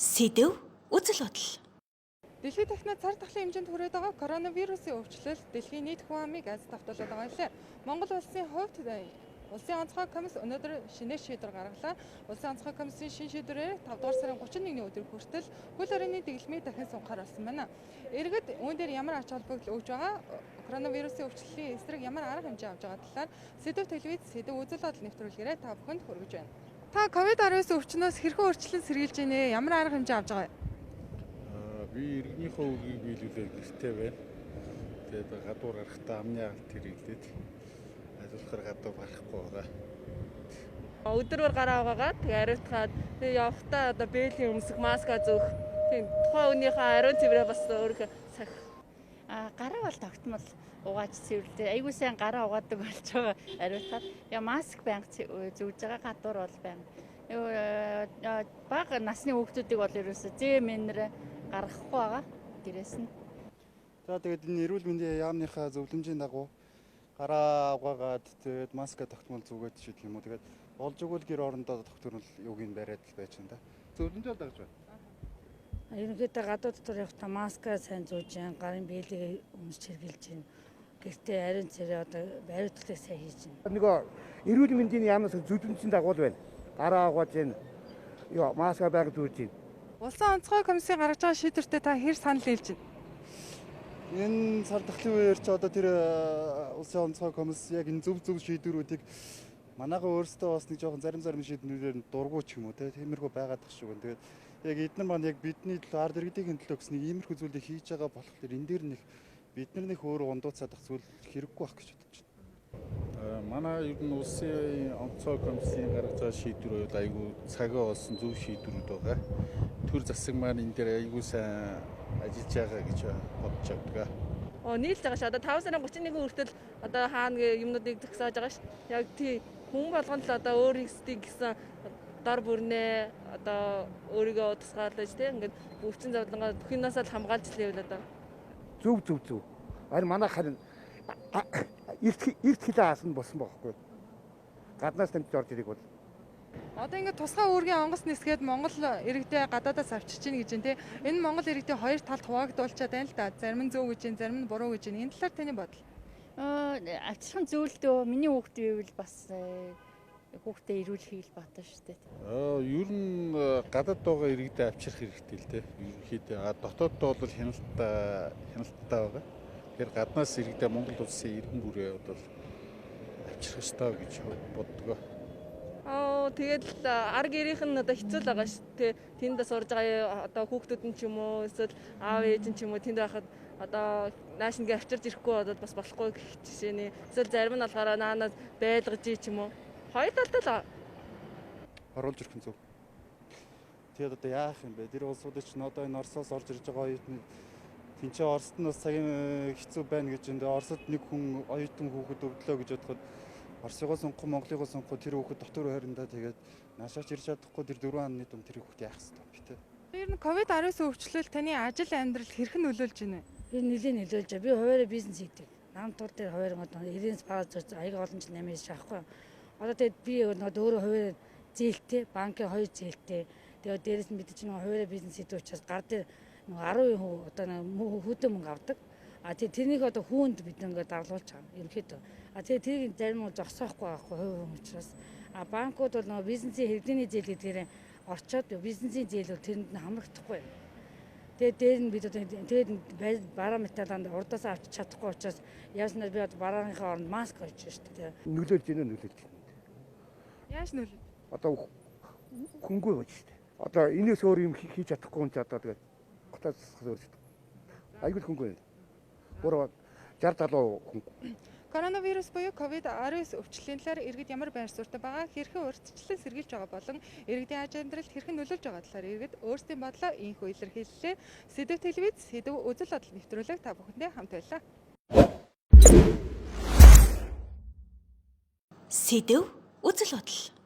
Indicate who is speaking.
Speaker 1: Сэдэв үзэл бодол.
Speaker 2: Дэлхийд дахнаад цар тахлын хэмжээнд хүрээд байгаа коронавирусын өвчлөл дэлхийн нийт хүн амыг аз давтуулаад байгаа юм. Монгол улсын хувьд улсын онцгой комисс өнөөдөр шинээр шийдвэр гаргалаа. Улсын онцгой комиссийн шин шийдвэрээр 5 дугаар сарын 31-ний өдөр хүртэл хөл хорионы дэглэмийг дахин сунгаар болсон байна. Иргэд үүн дээр ямар ач холбогдол өгж байгаа, коронавирусын өвчлөлийн эсрэг ямар арга хэмжээ авч байгаа талаар Сэдэв телевиз Сэдэв үзэл бодол нэвтрүүлгээрээ та бүхэнд хүргэж байна. Та COVID-19 өвчнөөс хэрхэн өөрчлөлт сэргийлж байна? Ямар арга хэмжээ авч байгаа вэ?
Speaker 3: Би иргэнийхөө үгийг биелүүлээ гэртээ байна. Тэгээд гадуур гарахдаа амны агалт хэрэглээд ажиллахаар гадуур гарахгүй байгаа.
Speaker 4: Өдрөөр гараа угаагаад тэгээд ариутгаад тэгээд явахдаа одоо бээлийн өмсөх маска зөөх. Тийм тухайн өөнийхөө ариун цэврээ бас өөрөө сах.
Speaker 5: Гараа бол тогтмол угааж цэвэрлээ. Айгуу сайн гараа угаадаг болж байгаа. Ариутгаад маск банк зүүж байгаа, гадуур бол банк. Бага насны хүүхдүүдийг бол ерөөсөө зээмэнэр гаргахгүй байгаа. Дээрээс нь.
Speaker 6: За тэгээд энэ эрүүл мэндийн яамныхаа зөвлөмжийн дагуу гараа угаагаад тэгээд маска тогтмол зүгээд шийдэх юм уу. Тэгээд болж өгвөл гэр орондоо тогтмол юуг нь бариад л байж байна да. Зөвлөмжөөр дагж байна.
Speaker 7: Ерөнхийдөө гадуур дотор явахдаа маска сайн зүүж जैन, гарын биелийг өмсч хэрглэж जैन. Гэртээ ариун цэрээ одоо бариудлыг сайн хийж जैन.
Speaker 8: Нөгөө эрүүл мэндийн яамнаас зөвлөмжийн дагуу байна. Гараа угааж जैन. Ёо маска байг зүүж जैन.
Speaker 2: Улсын онцгой комиссийн гаргаж байгаа шийдвэртээ та хэр санал нийлж байна?
Speaker 6: Энэ цар тахлын үеэр ч одоо тэр улсын онцгой комисс яг энэ зөв шийдвэрүүдийг манайгаа өөрсдөө бас нэг жоохон зарим шийдвэрээр дургуй ч юм уу тиймэрхүү байгаад тах шиг байна. Тэгээд яг эдгээр маань яг бидний төлөө ард иргэдийн төлөө гэсэн нэг иймэрхүү зүйлийг хийж байгаа болохоор энэ дээр нэг бид нар нэг өөрөө ундууцаад ах зүйл хэрэггүй байх гэж бодож байна.
Speaker 3: Манай ер нь улсын онцгой комиссийн гаргаж байгаа шийдвэр бол айгүй цагаа болсон зөв шийдвэрүүд байгаа. Төр засаг маань энэ дээр айгүй сайн ажиллаж байгаа гэж бодож байгаа.
Speaker 4: Нийлж байгаа ш. Одоо 5 сарын 31-ний хүртэл одоо хаана юмнуудыг зогсоож байгаа ш. Яг тий хүн болгоно л одоо өөрсдийг гэсэн дор бүрнээ одоо өөрийгөө тусгаарлаж тий ингээд өвчин завдлангаа бүхнээс л хамгаалж лээвэл одоо
Speaker 8: Зөв. Харин манай харин эрт хилээ хаасан болсон байхгүй. Гаднаас тамж орж ирэх бол.
Speaker 2: Одоо ингээд тусгай үүргийн онгоц нисгээд Монгол иргэдээ гадаадаас авчирч гин гэж байна тий. Энэ Монгол иргэдээ хоёр талд хуваагдуулчаад байна л да. Зарим нь зөв гэж байна, зарим нь буруу гэж байна. Энэ талаар таны бодол?
Speaker 5: Авчирхан зөвлөдөө миний хүүхд бивэл бас хүүхдээ ирүүлэхийг л бодсон шүү дээ.
Speaker 3: Ер нь гадаад байгаа иргэдээ авчрах хэрэгтэй л дээ. Ерөнхийдөө дотооддоо бол хяналттай байгаа. Тэгэхээр гаднаас иргэдээ Монгол улсын иргэн бүрээ бол авчрах ёстой гэж боддог.
Speaker 4: тэгэл арга гэрийнх нь одоо хэцүү л байгаа шүү дээ. Тэнд сурж байгаа одоо хүүхдүүд нь ч юм уу эсвэл аав ээж нь ч юм уу тэнд байхад одоо нааш ингээ авчирж ирэхгүй бодоод бас болохгүй гэх жишээний. Эсвэл зарим нь болохоор наанаас байлгаж ий ч юм уу. Хоёр талтай л
Speaker 6: оруулж ирэх нь зөв. Тэгээд одоо яах юм бэ? Тэр улсуудад ч одоо энэ Оросоос орж ирж байгаа оюутны тэнцээ Оросд нь бас цагийн хэцүү байна гэж энэ Оросд нэг хүн оюутан хүүхэд өвдлөө гэж бодоход Оросыгоо сонгох, Монголыгоо сонгох тэр хүүхэд дотор хайрандаа тэгээд наашаач ирж чадахгүй тэр 4 оны дүн тэр хүүхэд яах вэ би тэ.
Speaker 2: Ер нь COVID-19 өвчлөл таны ажил амьдрал хэрхэн нөлөөлж байна вэ?
Speaker 7: Би нэлээд нөлөөлж байгаа. Би хуваараа бизнес хийдэг. Нам тур дээр хуваараа одоо 90-с багаж аяга олон жил нэмэж шахахгүй. Одоо тэгээд би өөрөө хуваараа зээлтэй, банкын 2 зээлтэй. Тэгээд дээрэс нь бид чинь хуваараа бизнес хийдэг учраас гар дээр 10% одоо хөдөө мөнгө авдаг. Тэгээд тэрнийг одоо хүүнд бид ингээд дарлуулж байгаа. Ерөнхийдөө. Тэгээд тэрийг зарим нь зогсоохгүй байхгүй хувь учраас. Банкуд бол бизнесийн хэрэглээний зээл гэдгээр орчоод бизнесийн зээл бол тэрэнд нь хамрагдахгүй. Тэгээд дээр нь бид одоо тэгээд бараа металланд урдаас авч чадахгүй учраас яаснаар би одоо барааныхаа оронд маск авч шүү дээ.
Speaker 8: Нөлөөлж байна.
Speaker 2: Яаж нөлөөлж?
Speaker 8: Одоо хөнгөө байж шүү дээ. Одоо энэс өөр юм хийж чадахгүй юм чи одоо тэгээд готоос зөөрч. Айгуул хөнгөө. Буруу 60-70% хөнгөө.
Speaker 2: Коронавирус буюу COVID-19 өвчлөлийн талаар иргэд ямар байр суурьтай байгаа, хэрхэн урьдчилан сэргийлж байгаа болон иргэдийн аж амьдралд хэрхэн нөлөөлж байгаа талаар иргэд өөрсдийн бодлоо инхүү илэрхийллээ. Сэдэв телевиз, Сэдэв үзэл бодол нэвтрүүлэг та бүхэндээ хамт байлаа.
Speaker 1: Сэдэв үзэл бодол.